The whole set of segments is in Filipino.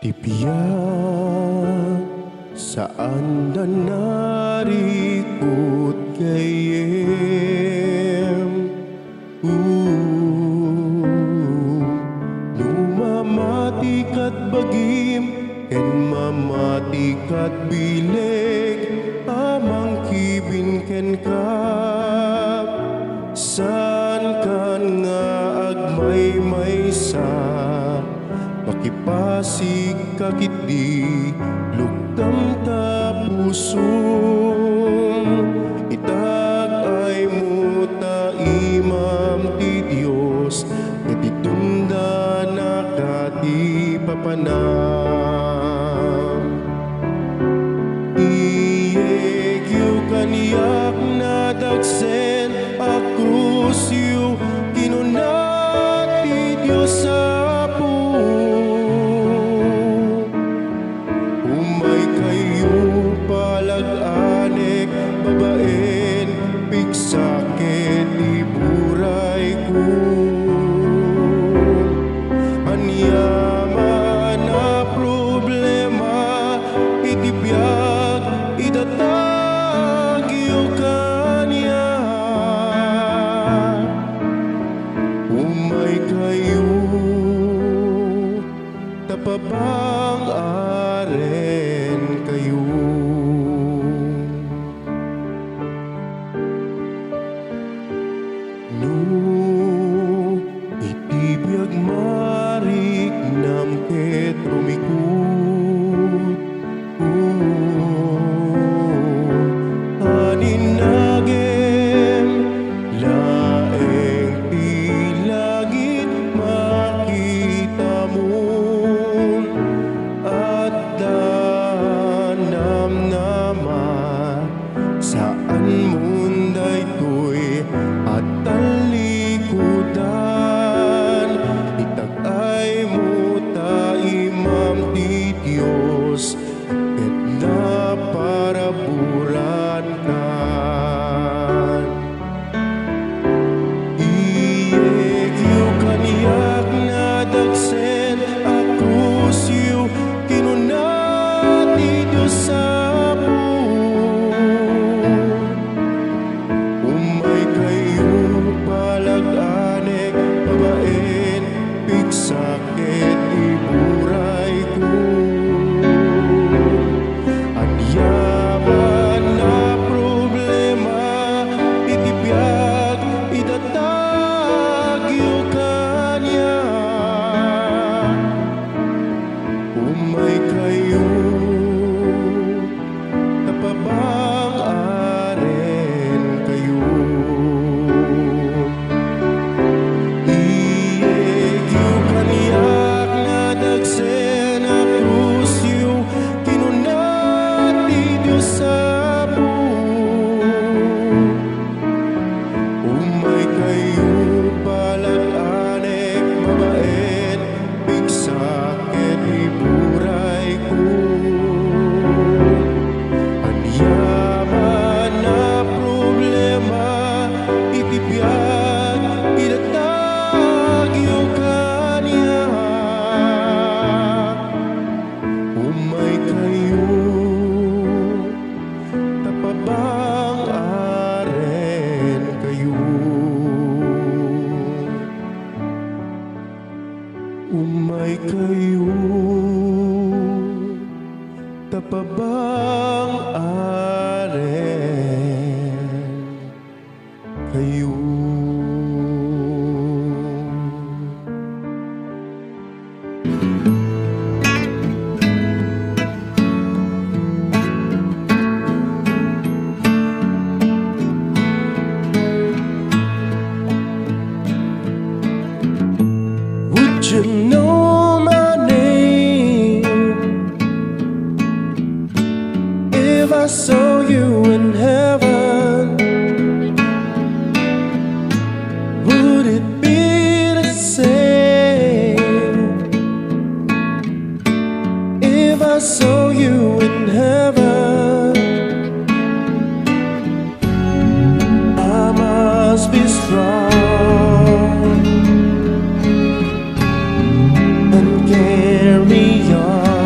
Tipiyak saan na narikot kayem Lumamatik at bagim ken mamatik at bileg amang kibin ken kap san kan nga agmay sa pakipasig kakit di lugtam ta pusong itag ay mo ta imam ti Dios ititunda nakati papanam iyegyo kaniyak na dagsen a krusyo kinunati Dios sa babaen pigsakit iburay ko anyaman na problema itibiyag idatag iyo kanya umay kayo tapabang aren kayo itibiyag marik nam ket rumikut aninagem laeng ti langit makita mo at danam naman saan munday to'y at talikudan itagay mo ta imam ti Dios ket na para buran kan iyegyo kaniyak na dagsen a krusyo kinunati Dios sa sakit iburay ko anyaman na problema itibiyag idatag iyo kanya umay kayo tapabang aren kayo umay kayo tapabang aren kayo umay kayo tapabang aren kayo you know my name if I saw you in heaven? Would it be the same if I saw you in heaven? I must be strong and carry on.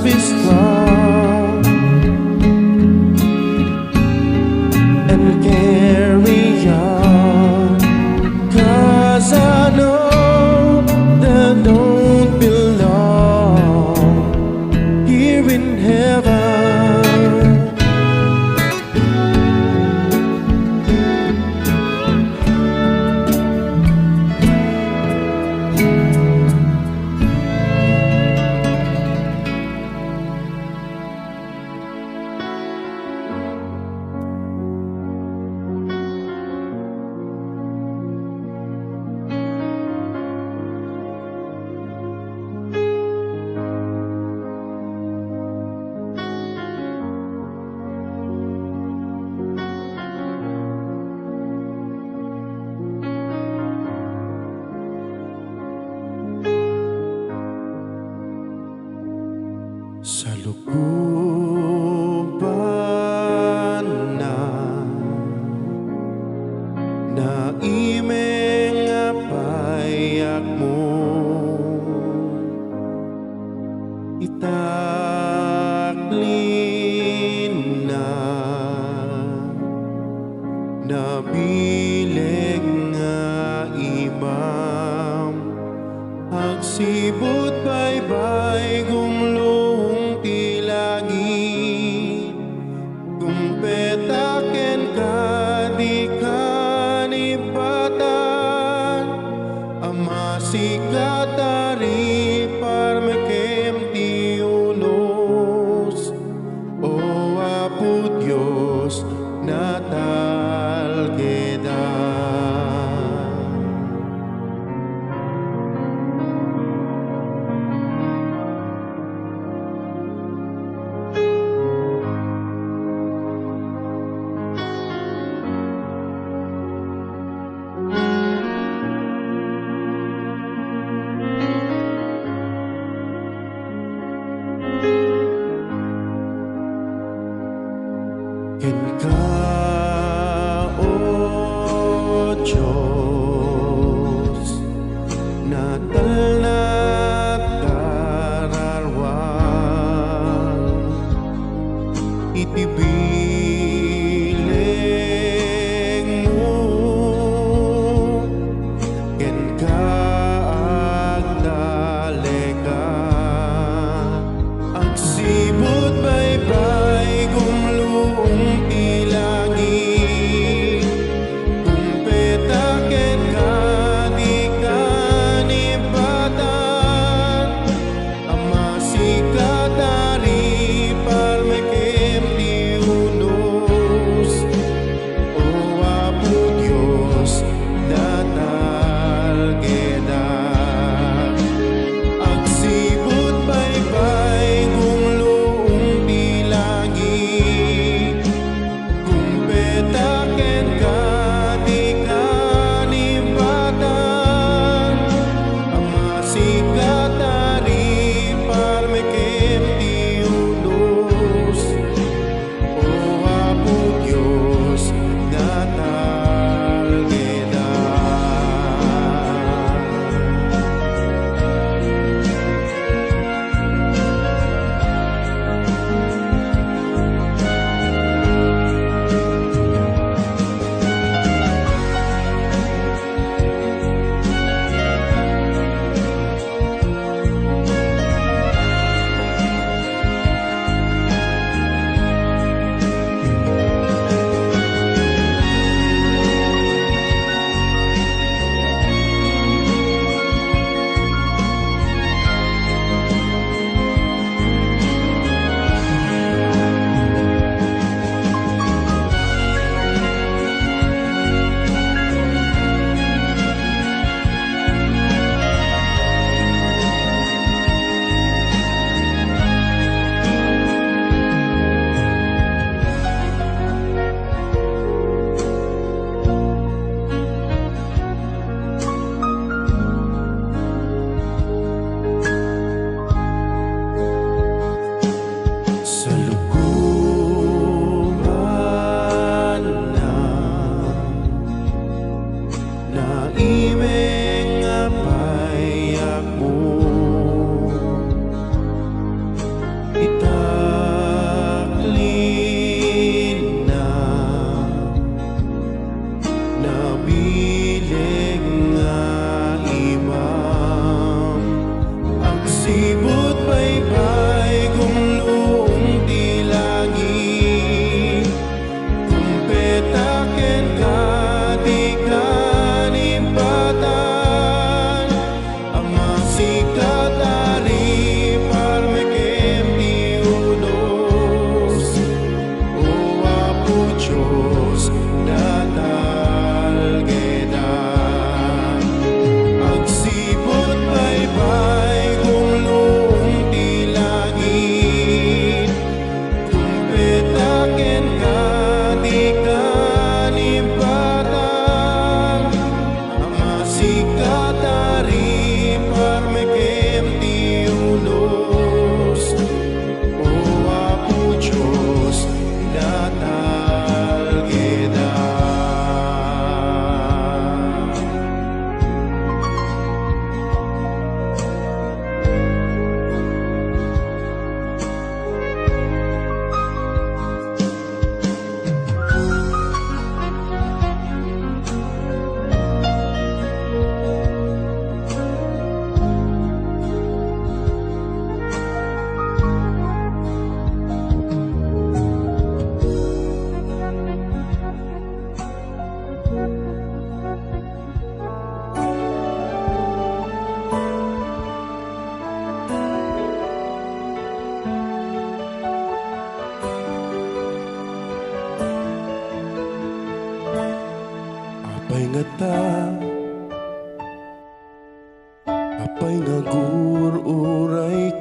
be strong and carry on, 'cause I know that don't belong here in heaven. Sa looban na naimeng payak mo, itaklin na nabileg nga imam, agsibot baybay gumlong tilagi, kumpetaken ka di kanibatan, amasikatari parmekem ti unos, o Apo Diyos natal kita. Ken ka, O Diyos, natal na kararwan, itibiling mo, ken ka agdaleka, agsibot baybay gumlong tila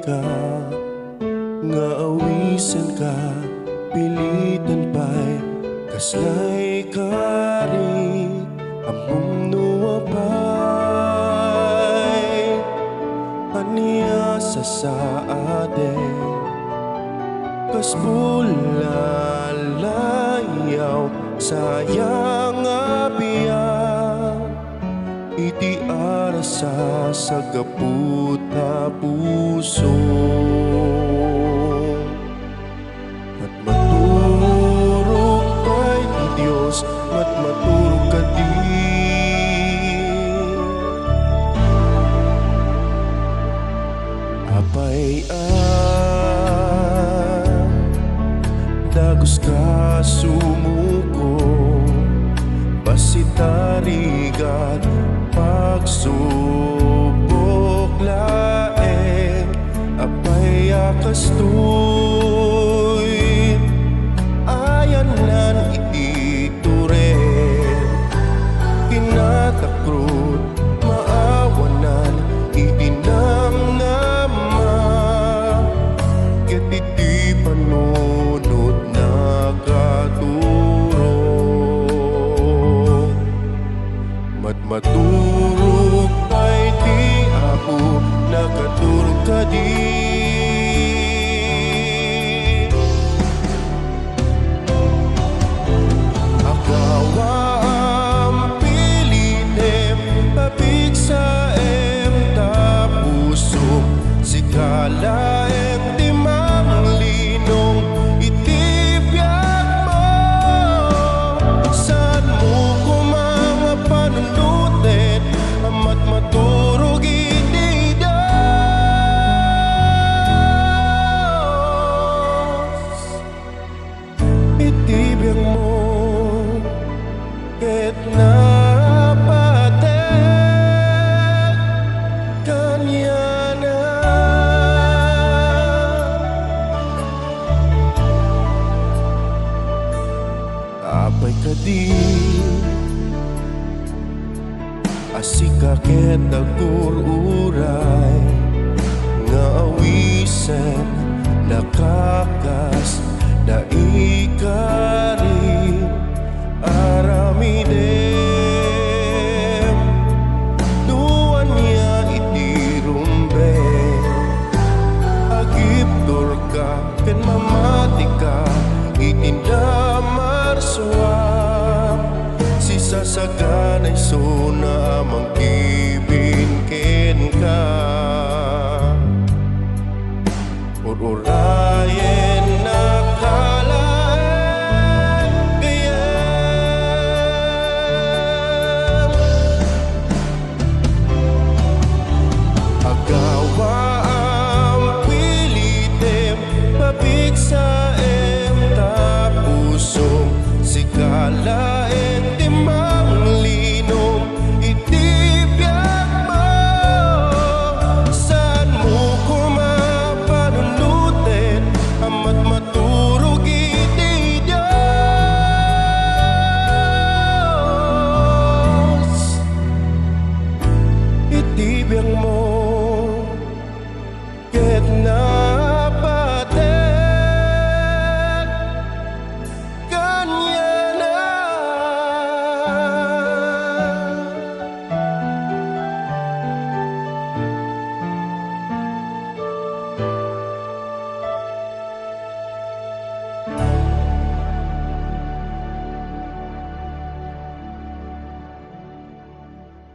ka, nga awisan ka, pilitan pa'y kaslay karit, among nuwapay, aniya sa saade, kas bulalayaw, sayang nga biyak, iti arasa sa gaputa puso. At maturog kay di Diyos, at maturog ka di, apay dagos ka sumuko, basitarigat pagsubok laeng, apay akastoy, ayan nan iti turen, kinatakrut maawanan, itinamnama, ket iti panunod nakaturo, maturog kay di ako, nakaturog ka di. Agawa ang pilitem, papigsaem tapusok, sikalaem timang linong, itibyak mo, saan mo ko mga panundutin, amat maturog iti Diyos. Itibyak mo ket napatek kanyana, apay kadi asika ket agururay, nga awisen nakakas daikari aramidem, duwan niya iti rumbe, agiptor ka ken mamati ka, itindamar suwak, si sasaganay suna amang kibin ken ka, urayen nakalaen gayem, agawa ang pilitem, papigsaem tapusong, sikala